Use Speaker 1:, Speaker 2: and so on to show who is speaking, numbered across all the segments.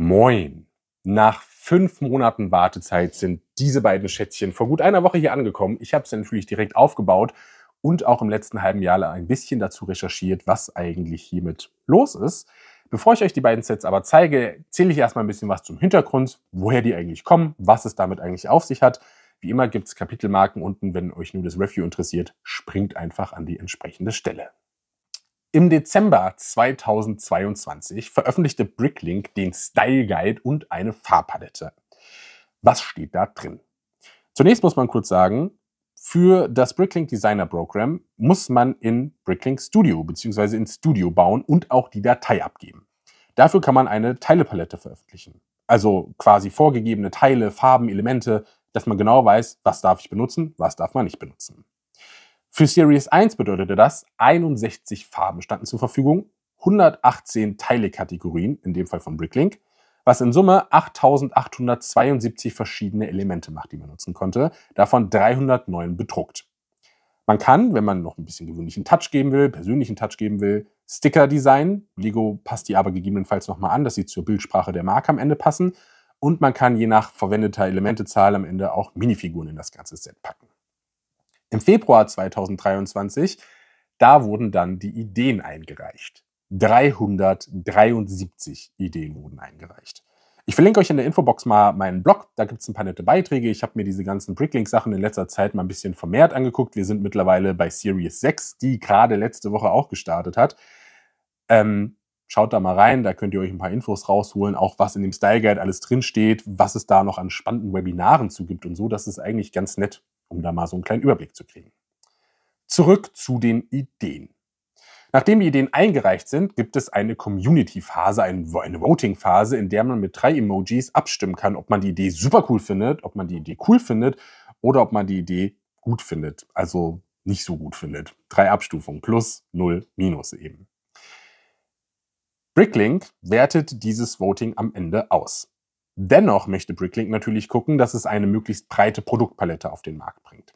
Speaker 1: Moin! Nach 5 Monaten Wartezeit sind diese beiden Schätzchen vor gut einer Woche hier angekommen. Ich habe sie natürlich direkt aufgebaut und auch im letzten halben Jahr ein bisschen dazu recherchiert, was eigentlich hiermit los ist. Bevor ich euch die beiden Sets aber zeige, erzähle ich erstmal ein bisschen was zum Hintergrund, woher die eigentlich kommen, was es damit eigentlich auf sich hat. Wie immer gibt es Kapitelmarken unten, wenn euch nur das Review interessiert, springt einfach an die entsprechende Stelle. Im Dezember 2022 veröffentlichte Bricklink den Style Guide und eine Farbpalette. Was steht da drin? Zunächst muss man kurz sagen, für das Bricklink Designer Program muss man in Bricklink Studio bzw. in Studio bauen und auch die Datei abgeben. Dafür kann man eine Teilepalette veröffentlichen. Also quasi vorgegebene Teile, Farben, Elemente, dass man genau weiß, was darf ich benutzen, was darf man nicht benutzen. Für Series 1 bedeutete das, 61 Farben standen zur Verfügung, 118 Teilekategorien, in dem Fall von Bricklink, was in Summe 8872 verschiedene Elemente macht, die man nutzen konnte, davon 309 bedruckt. Man kann, wenn man noch ein bisschen gewöhnlichen Touch geben will, persönlichen Touch geben will, Sticker designen. Lego passt die aber gegebenenfalls nochmal an, dass sie zur Bildsprache der Marke am Ende passen. Und man kann je nach verwendeter Elementezahl am Ende auch Minifiguren in das ganze Set packen. Im Februar 2023, da wurden dann die Ideen eingereicht. 373 Ideen wurden eingereicht. Ich verlinke euch in der Infobox mal meinen Blog, da gibt es ein paar nette Beiträge. Ich habe mir diese ganzen Bricklink-Sachen in letzter Zeit mal ein bisschen vermehrt angeguckt. Wir sind mittlerweile bei Series 6, die gerade letzte Woche auch gestartet hat. Schaut da mal rein, da könnt ihr euch ein paar Infos rausholen, auch was in dem Style Guide alles drinsteht, was es da noch an spannenden Webinaren zu gibt und so. Das ist eigentlich ganz nett, um da mal so einen kleinen Überblick zu kriegen. Zurück zu den Ideen. Nachdem die Ideen eingereicht sind, gibt es eine Community-Phase, eine Voting-Phase, in der man mit 3 Emojis abstimmen kann, ob man die Idee super cool findet, ob man die Idee cool findet oder ob man die Idee gut findet, also nicht so gut findet. 3 Abstufungen, plus, 0, minus eben. Bricklink wertet dieses Voting am Ende aus. Dennoch möchte Bricklink natürlich gucken, dass es eine möglichst breite Produktpalette auf den Markt bringt.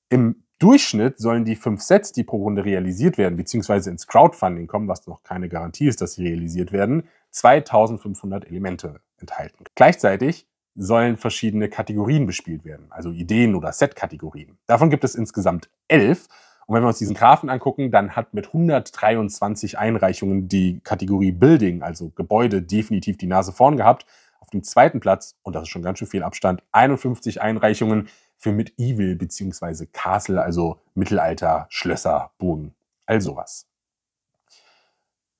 Speaker 1: Im Durchschnitt sollen die 5 Sets, die pro Runde realisiert werden, beziehungsweise ins Crowdfunding kommen, was noch keine Garantie ist, dass sie realisiert werden, 2500 Elemente enthalten. Gleichzeitig sollen verschiedene Kategorien bespielt werden, also Ideen- oder Set-Kategorien. Davon gibt es insgesamt 11. Und wenn wir uns diesen Graphen angucken, dann hat mit 123 Einreichungen die Kategorie Building, also Gebäude, definitiv die Nase vorn gehabt. Auf dem zweiten Platz, und das ist schon ganz schön viel Abstand, 51 Einreichungen für Medieval bzw. Castle, also Mittelalter, Schlösser, Burgen, all sowas.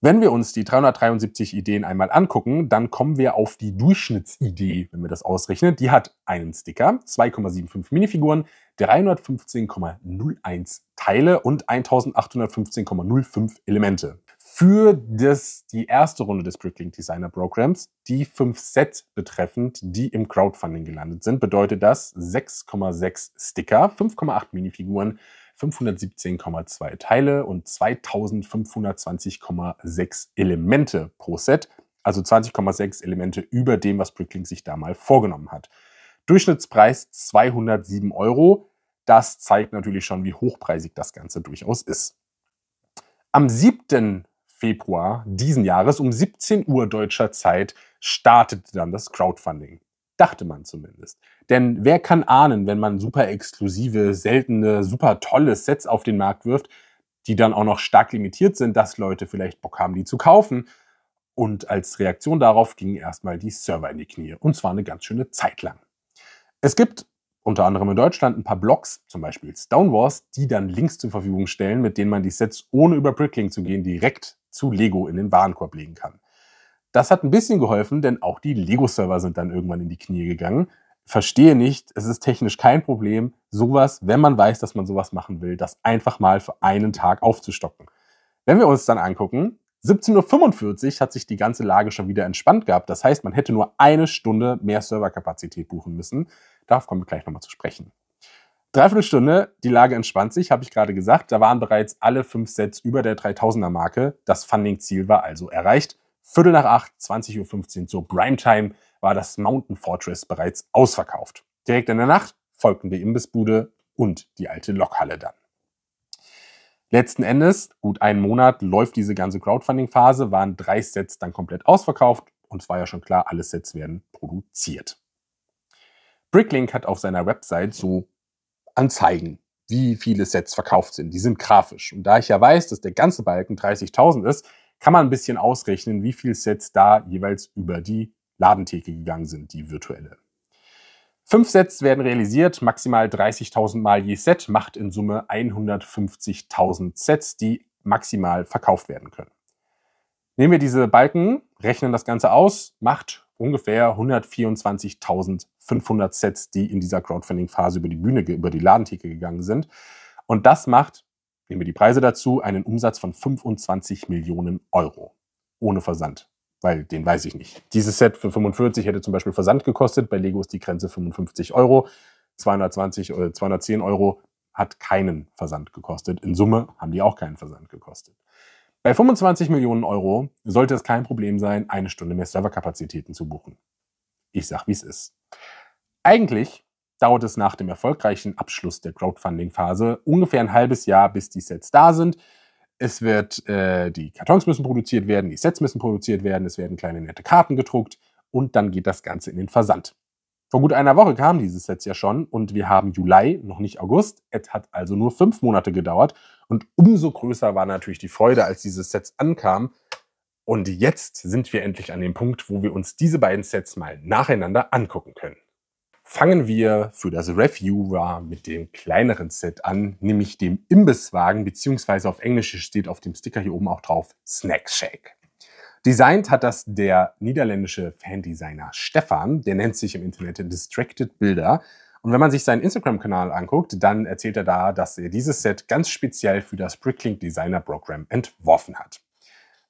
Speaker 1: Wenn wir uns die 373 Ideen einmal angucken, dann kommen wir auf die Durchschnittsidee, wenn wir das ausrechnen. Die hat einen Sticker, 2,75 Minifiguren, 315,01 Teile und 1815,05 Elemente. Für die erste Runde des Bricklink Designer Programms, die 5 Sets betreffend, die im Crowdfunding gelandet sind, bedeutet das 6,6 Sticker, 5,8 Minifiguren, 517,2 Teile und 2520,6 Elemente pro Set, also 20,6 Elemente über dem, was Bricklink sich da mal vorgenommen hat. Durchschnittspreis 207 €. Das zeigt natürlich schon, wie hochpreisig das Ganze durchaus ist. Am 7. Februar diesen Jahres um 17 Uhr deutscher Zeit startete dann das Crowdfunding. Dachte man zumindest. Denn wer kann ahnen, wenn man super exklusive, seltene, super tolle Sets auf den Markt wirft, die dann auch noch stark limitiert sind, dass Leute vielleicht Bock haben, die zu kaufen. Und als Reaktion darauf gingen erstmal die Server in die Knie. Und zwar eine ganz schöne Zeit lang. Es gibt unter anderem in Deutschland ein paar Blogs, zum Beispiel Stonewars, die dann Links zur Verfügung stellen, mit denen man die Sets, ohne über Bricklink zu gehen, direkt zu Lego in den Warenkorb legen kann. Das hat ein bisschen geholfen, denn auch die Lego-Server sind dann irgendwann in die Knie gegangen. Verstehe nicht, es ist technisch kein Problem, sowas, wenn man weiß, dass man sowas machen will, das einfach mal für einen Tag aufzustocken. Wenn wir uns dann angucken, 17:45 Uhr hat sich die ganze Lage schon wieder entspannt gehabt. Das heißt, man hätte nur eine Stunde mehr Serverkapazität buchen müssen. Darauf kommen wir gleich nochmal zu sprechen. Dreiviertelstunde, die Lage entspannt sich, habe ich gerade gesagt. Da waren bereits alle 5 Sets über der 3000er-Marke. Das Funding-Ziel war also erreicht. 7:45, 20:15 Uhr zur Primetime war das Mountain Fortress bereits ausverkauft. Direkt in der Nacht folgten die Imbissbude und die alte Lokhalle dann. Letzten Endes, gut einen Monat läuft diese ganze Crowdfunding-Phase, waren 3 Sets dann komplett ausverkauft und es war ja schon klar, alle Sets werden produziert. Bricklink hat auf seiner Website so Anzeigen, wie viele Sets verkauft sind. Die sind grafisch. Und da ich ja weiß, dass der ganze Balken 30.000 ist, kann man ein bisschen ausrechnen, wie viele Sets da jeweils über die Ladentheke gegangen sind, die virtuelle. 5 Sets werden realisiert, maximal 30.000 Mal je Set, macht in Summe 150.000 Sets, die maximal verkauft werden können. Nehmen wir diese Balken, rechnen das Ganze aus, macht ungefähr 124.500 Sets, die in dieser Crowdfunding-Phase über die Ladentheke gegangen sind. Und das macht, nehmen wir die Preise dazu, einen Umsatz von 25 Millionen Euro. Ohne Versand, weil den weiß ich nicht. Dieses Set für 45 hätte zum Beispiel Versand gekostet. Bei Lego ist die Grenze 55 Euro. 220 oder 210 Euro hat keinen Versand gekostet. In Summe haben die auch keinen Versand gekostet. Bei 25 Millionen Euro sollte es kein Problem sein, eine Stunde mehr Serverkapazitäten zu buchen. Ich sag, wie es ist. Eigentlich dauert es nach dem erfolgreichen Abschluss der Crowdfunding-Phase ungefähr ein halbes Jahr, bis die Sets da sind. Die Kartons müssen produziert werden, die Sets müssen produziert werden, es werden kleine nette Karten gedruckt und dann geht das Ganze in den Versand. Vor gut einer Woche kamen diese Sets ja schon und wir haben Juli, noch nicht August. Es hat also nur 5 Monate gedauert und umso größer war natürlich die Freude, als diese Sets ankamen. Und jetzt sind wir endlich an dem Punkt, wo wir uns diese beiden Sets mal nacheinander angucken können. Fangen wir für das Reviewer mit dem kleineren Set an, nämlich dem Imbisswagen, beziehungsweise auf Englisch steht auf dem Sticker hier oben auch drauf Snack Shake. Designt hat das der niederländische Fandesigner Stefan, der nennt sich im Internet Distracted Builder. Und wenn man sich seinen Instagram-Kanal anguckt, dann erzählt er da, dass er dieses Set ganz speziell für das Bricklink Designer Program entworfen hat.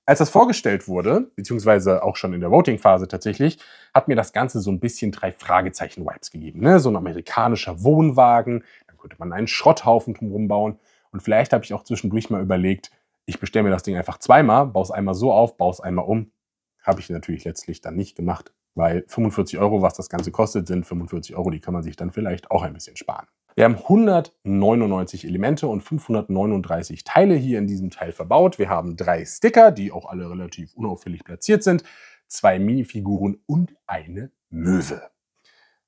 Speaker 1: Als das vorgestellt wurde, beziehungsweise auch schon in der Voting-Phase tatsächlich, hat mir das Ganze so ein bisschen 3 Fragezeichen-Vibes gegeben. Ne? So ein amerikanischer Wohnwagen, dann könnte man einen Schrotthaufen drumherum bauen. Und vielleicht habe ich auch zwischendurch mal überlegt, ich bestelle mir das Ding einfach zweimal, baue es einmal so auf, baue es einmal um. Habe ich natürlich letztlich dann nicht gemacht, weil 45 Euro, was das Ganze kostet, sind 45 Euro, die kann man sich dann vielleicht auch ein bisschen sparen. Wir haben 199 Elemente und 539 Teile hier in diesem Teil verbaut. Wir haben 3 Sticker, die auch alle relativ unauffällig platziert sind, 2 Minifiguren und eine Möwe.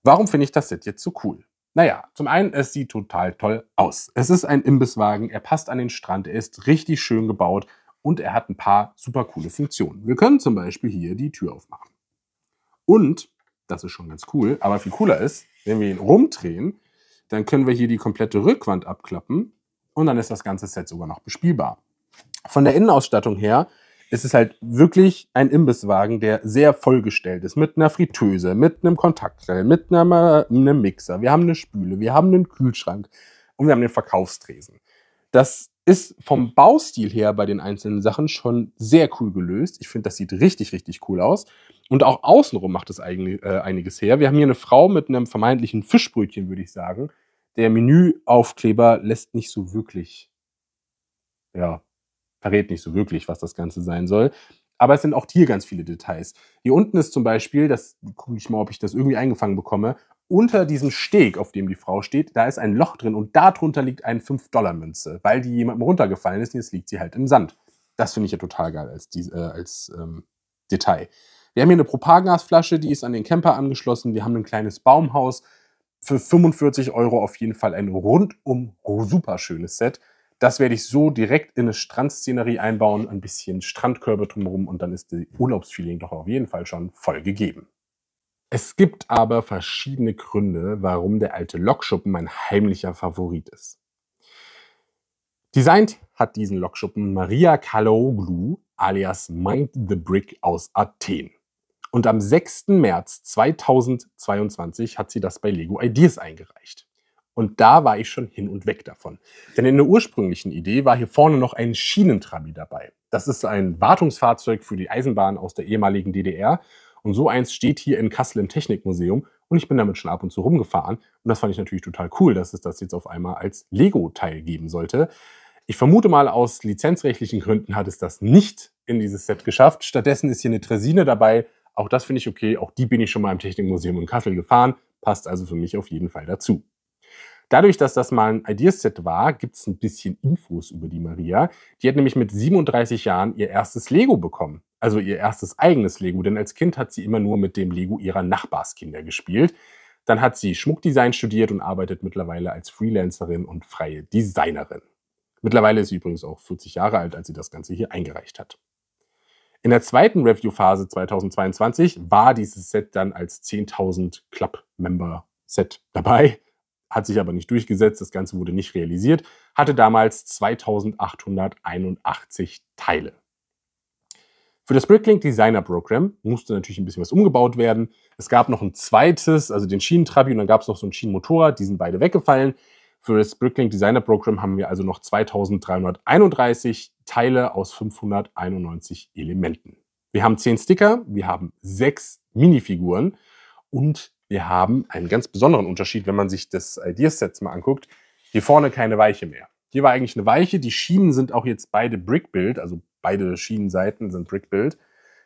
Speaker 1: Warum finde ich das Set jetzt so cool? Naja, zum einen, es sieht total toll aus. Es ist ein Imbisswagen, er passt an den Strand, er ist richtig schön gebaut und er hat ein paar super coole Funktionen. Wir können zum Beispiel hier die Tür aufmachen. Und, das ist schon ganz cool, aber viel cooler ist, wenn wir ihn rumdrehen, dann können wir hier die komplette Rückwand abklappen und dann ist das ganze Set sogar noch bespielbar. Von der Innenausstattung her ist es halt wirklich ein Imbisswagen, der sehr vollgestellt ist. Mit einer Fritteuse, mit einem Kontaktgrill, mit einem Mixer. Wir haben eine Spüle, wir haben einen Kühlschrank und wir haben den Verkaufstresen. Das ist vom Baustil her bei den einzelnen Sachen schon sehr cool gelöst. Ich finde, das sieht richtig, richtig cool aus. Und auch außenrum macht es eigentlich einiges her. Wir haben hier eine Frau mit einem vermeintlichen Fischbrötchen, würde ich sagen. Der Menüaufkleber lässt nicht so wirklich, verrät nicht so wirklich, was das Ganze sein soll. Aber es sind auch hier ganz viele Details. Hier unten ist zum Beispiel, das gucke ich mal, ob ich das irgendwie eingefangen bekomme, unter diesem Steg, auf dem die Frau steht, da ist ein Loch drin und darunter liegt eine 5-Dollar-Münze, weil die jemandem runtergefallen ist und jetzt liegt sie halt im Sand. Das finde ich ja total geil als Detail. Wir haben hier eine Propangasflasche, die ist an den Camper angeschlossen. Wir haben ein kleines Baumhaus. Für 45 Euro auf jeden Fall ein rundum super schönes Set. Das werde ich so direkt in eine Strandszenerie einbauen, ein bisschen Strandkörbe drumherum und dann ist die Urlaubsfeeling doch auf jeden Fall schon voll gegeben. Es gibt aber verschiedene Gründe, warum der alte Lokschuppen mein heimlicher Favorit ist. Designt hat diesen Lokschuppen Maria Kaloglou alias Mind the Brick aus Athen. Und am 6. März 2022 hat sie das bei Lego Ideas eingereicht. Und da war ich schon hin und weg davon. Denn in der ursprünglichen Idee war hier vorne noch ein Schienentrabi dabei. Das ist ein Wartungsfahrzeug für die Eisenbahn aus der ehemaligen DDR. Und so eins steht hier in Kassel im Technikmuseum. Und ich bin damit schon ab und zu rumgefahren. Und das fand ich natürlich total cool, dass es das jetzt auf einmal als Lego-Teil geben sollte. Ich vermute mal, aus lizenzrechtlichen Gründen hat es das nicht in dieses Set geschafft. Stattdessen ist hier eine Draisine dabei. Auch das finde ich okay. Auch die bin ich schon mal im Technikmuseum in Kassel gefahren. Passt also für mich auf jeden Fall dazu. Dadurch, dass das mal ein Ideas-Set war, gibt es ein bisschen Infos über die Maria. Die hat nämlich mit 37 Jahren ihr erstes Lego bekommen. also ihr erstes eigenes Lego, denn als Kind hat sie immer nur mit dem Lego ihrer Nachbarskinder gespielt. Dann hat sie Schmuckdesign studiert und arbeitet mittlerweile als Freelancerin und freie Designerin. Mittlerweile ist sie übrigens auch 40 Jahre alt, als sie das Ganze hier eingereicht hat. In der zweiten Review-Phase 2022 war dieses Set dann als 10.000 Club-Member-Set dabei, hat sich aber nicht durchgesetzt, das Ganze wurde nicht realisiert, hatte damals 2.881 Teile. Für das Bricklink Designer Program musste natürlich ein bisschen was umgebaut werden. Es gab noch ein zweites, also den Schienentrabi, und dann gab es noch so ein Schienenmotorrad, die sind beide weggefallen. Für das Bricklink Designer Program haben wir also noch 2.331 Teile aus 591 Elementen. Wir haben 10 Sticker, wir haben 6 Minifiguren und wir haben einen ganz besonderen Unterschied, wenn man sich das Ideasets mal anguckt. Hier vorne keine Weiche mehr. Hier war eigentlich eine Weiche. Die Schienen sind auch jetzt beide Brick-Build, also beide Schienenseiten sind Brick-Build.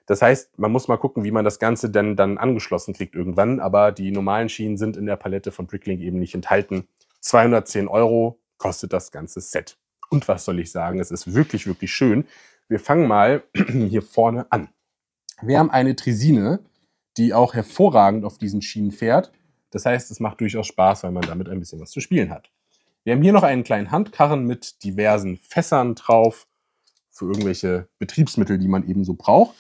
Speaker 1: Das heißt, man muss mal gucken, wie man das Ganze dann angeschlossen kriegt irgendwann. Aber die normalen Schienen sind in der Palette von Bricklink eben nicht enthalten. 210 € kostet das ganze Set. Und was soll ich sagen, es ist wirklich, wirklich schön. Wir fangen mal hier vorne an. Wir haben eine Tresine, die auch hervorragend auf diesen Schienen fährt. Das heißt, es macht durchaus Spaß, weil man damit ein bisschen was zu spielen hat. Wir haben hier noch einen kleinen Handkarren mit diversen Fässern drauf, für irgendwelche Betriebsmittel, die man eben so braucht.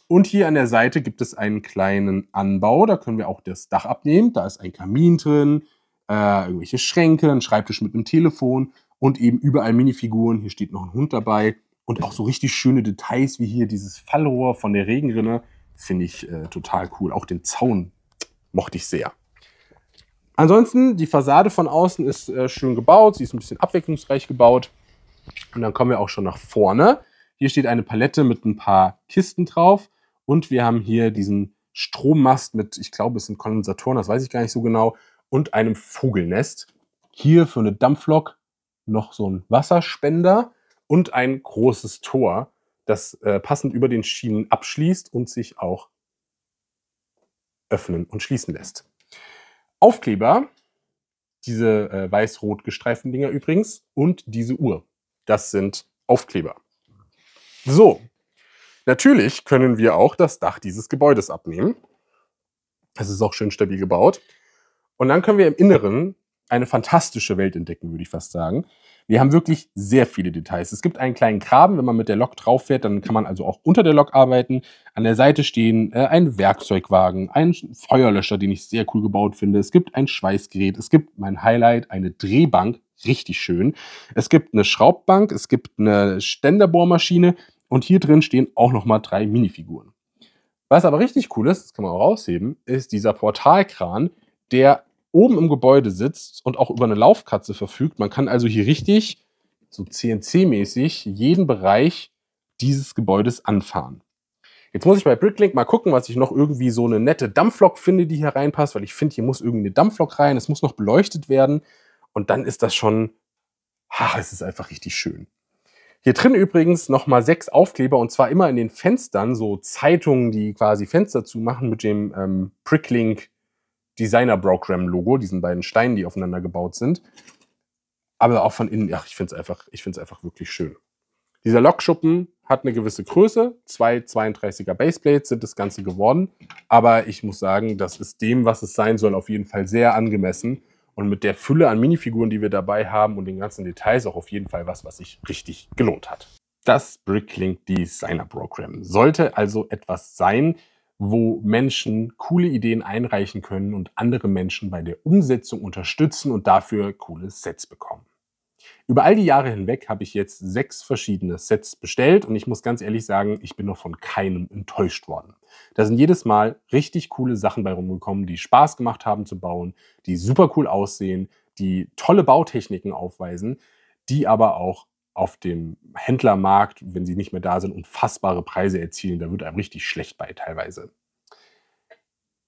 Speaker 1: Und hier an der Seite gibt es einen kleinen Anbau, da können wir auch das Dach abnehmen. Da ist ein Kamin drin, irgendwelche Schränke, ein Schreibtisch mit einem Telefon und eben überall Minifiguren. Hier steht noch ein Hund dabei und auch so richtig schöne Details wie hier dieses Fallrohr von der Regenrinne. Finde ich total cool. Auch den Zaun mochte ich sehr. Ansonsten, die Fassade von außen ist schön gebaut. Sie ist ein bisschen abwechslungsreich gebaut. Und dann kommen wir auch schon nach vorne. Hier steht eine Palette mit ein paar Kisten drauf. Und wir haben hier diesen Strommast mit, ich glaube, es sind Kondensatoren, das weiß ich gar nicht so genau, und einem Vogelnest. Hier für eine Dampflok noch so ein Wasserspender und ein großes Tor, das passend über den Schienen abschließt und sich auch öffnen und schließen lässt. Aufkleber, diese weiß-rot gestreiften Dinger übrigens, und diese Uhr. Das sind Aufkleber. So, natürlich können wir auch das Dach dieses Gebäudes abnehmen. Es ist auch schön stabil gebaut. Und dann können wir im Inneren eine fantastische Welt entdecken, würde ich fast sagen. Wir haben wirklich sehr viele Details. Es gibt einen kleinen Graben, wenn man mit der Lok drauf fährt, dann kann man also auch unter der Lok arbeiten. An der Seite stehen ein Werkzeugwagen, ein Feuerlöscher, den ich sehr cool gebaut finde. Es gibt ein Schweißgerät, es gibt mein Highlight, eine Drehbank, richtig schön. Es gibt eine Schraubbank, es gibt eine Ständerbohrmaschine und hier drin stehen auch nochmal 3 Minifiguren. Was aber richtig cool ist, das kann man auch rausheben, ist dieser Portalkran, der oben im Gebäude sitzt und auch über eine Laufkatze verfügt. Man kann also hier richtig, so CNC-mäßig, jeden Bereich dieses Gebäudes anfahren. Jetzt muss ich bei Bricklink mal gucken, was ich noch irgendwie so eine nette Dampflok finde, die hier reinpasst, weil ich finde, hier muss irgendwie eine Dampflok rein, es muss noch beleuchtet werden und dann ist das schon, es ist einfach richtig schön. Hier drin übrigens nochmal 6 Aufkleber und zwar immer in den Fenstern, so Zeitungen, die quasi Fenster zumachen mit dem Bricklink Designer Program Logo, diesen beiden Steinen, die aufeinander gebaut sind. Aber auch von innen, ich finde es einfach wirklich schön. Dieser Lokschuppen hat eine gewisse Größe, 2 32er Baseplates sind das Ganze geworden. Aber ich muss sagen, das ist dem, was es sein soll, auf jeden Fall sehr angemessen. Und mit der Fülle an Minifiguren, die wir dabei haben und den ganzen Details auch auf jeden Fall was sich richtig gelohnt hat. Das Bricklink Designer Program sollte also etwas sein, wo Menschen coole Ideen einreichen können und andere Menschen bei der Umsetzung unterstützen und dafür coole Sets bekommen. Über all die Jahre hinweg habe ich jetzt 6 verschiedene Sets bestellt und ich muss ganz ehrlich sagen, ich bin noch von keinem enttäuscht worden. Da sind jedes Mal richtig coole Sachen bei rumgekommen, die Spaß gemacht haben zu bauen, die super cool aussehen, die tolle Bautechniken aufweisen, die aber auch auf dem Händlermarkt, wenn sie nicht mehr da sind, unfassbare Preise erzielen. Da wird einem richtig schlecht bei teilweise.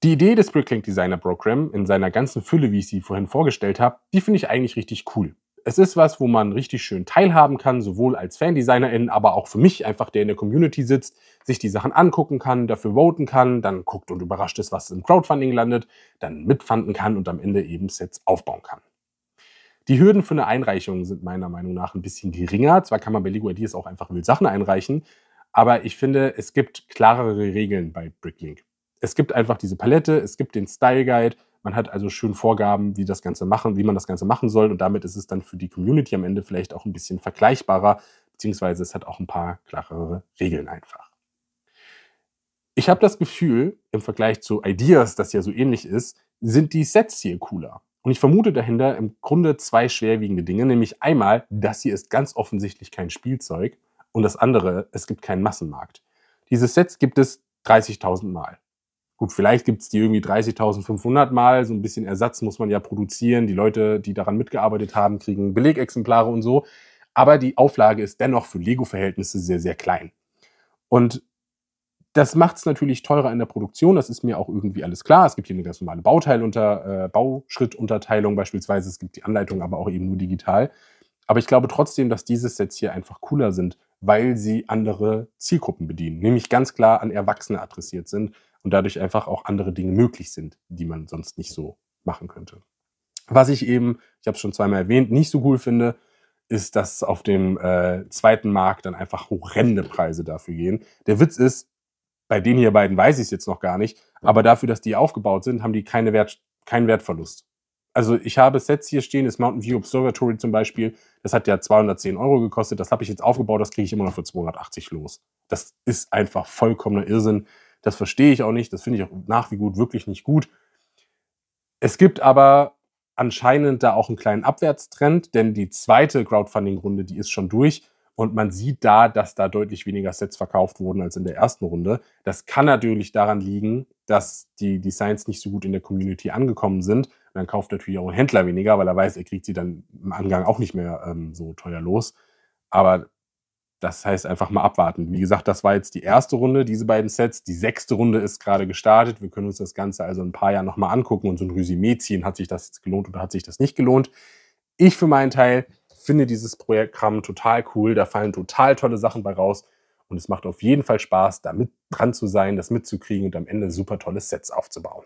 Speaker 1: Die Idee des Bricklink Designer Program in seiner ganzen Fülle, wie ich sie vorhin vorgestellt habe, die finde ich eigentlich richtig cool. Es ist was, wo man richtig schön teilhaben kann, sowohl als Fan-Designerin, aber auch für mich einfach, der in der Community sitzt, sich die Sachen angucken kann, dafür voten kann, dann guckt und überrascht ist, was im Crowdfunding landet, dann mitfanden kann und am Ende eben Sets aufbauen kann. Die Hürden für eine Einreichung sind meiner Meinung nach ein bisschen geringer. Zwar kann man bei Lego Ideas auch einfach wild Sachen einreichen, Aber ich finde, es gibt klarere Regeln bei Bricklink. Es gibt einfach diese Palette, es gibt den Style Guide, man hat also schön Vorgaben, wie man das Ganze machen soll und damit ist es dann für die Community am Ende vielleicht auch ein bisschen vergleichbarer, beziehungsweise es hat auch ein paar klarere Regeln einfach. Ich habe das Gefühl, im Vergleich zu Ideas, das ja so ähnlich ist, sind die Sets hier cooler. Und ich vermute dahinter im Grunde zwei schwerwiegende Dinge, nämlich einmal, das hier ist ganz offensichtlich kein Spielzeug und das andere, es gibt keinen Massenmarkt. Diese Sets gibt es 30.000 Mal. Gut, vielleicht gibt es die irgendwie 30.500 Mal, so ein bisschen Ersatz muss man ja produzieren. Die Leute, die daran mitgearbeitet haben, kriegen Belegexemplare und so. Aber die Auflage ist dennoch für Lego-Verhältnisse sehr, sehr klein. Und das macht es natürlich teurer in der Produktion, das ist mir auch irgendwie alles klar. Es gibt hier eine ganz normale Bauschrittunterteilung beispielsweise. Es gibt die Anleitung aber auch eben nur digital. Aber ich glaube trotzdem, dass diese Sets hier einfach cooler sind, weil sie andere Zielgruppen bedienen, nämlich ganz klar an Erwachsene adressiert sind und dadurch einfach auch andere Dinge möglich sind, die man sonst nicht so machen könnte. Was ich eben, ich habe es schon zweimal erwähnt, nicht so cool finde, ist, dass auf dem zweiten Markt dann einfach horrende Preise dafür gehen. Der Witz ist, bei den hier beiden weiß ich es jetzt noch gar nicht, aber dafür, dass die aufgebaut sind, haben die keinen Wertverlust. Also ich habe Sets hier stehen, das Mountain View Observatory zum Beispiel, das hat ja 210 Euro gekostet, das habe ich jetzt aufgebaut, das kriege ich immer noch für 280 los. Das ist einfach vollkommener Irrsinn. Das verstehe ich auch nicht, das finde ich auch nach wie gut wirklich nicht gut. Es gibt aber anscheinend da auch einen kleinen Abwärtstrend, denn die zweite Crowdfunding-Runde, die ist schon durch und man sieht da, dass da deutlich weniger Sets verkauft wurden als in der ersten Runde. Das kann natürlich daran liegen, dass die Designs nicht so gut in der Community angekommen sind. Und dann kauft natürlich auch ein Händler weniger, weil er weiß, er kriegt sie dann im Angang auch nicht mehr so teuer los. Aber das heißt einfach mal abwarten. Wie gesagt, das war jetzt die erste Runde, diese beiden Sets. Die 6. Runde ist gerade gestartet. Wir können uns das Ganze also in ein paar Jahren nochmal angucken und so ein Resümee ziehen. Hat sich das jetzt gelohnt oder hat sich das nicht gelohnt? Ich für meinen Teil finde dieses Projektprogramm total cool. Da fallen total tolle Sachen bei raus. Und es macht auf jeden Fall Spaß, da mit dran zu sein, das mitzukriegen und am Ende super tolle Sets aufzubauen.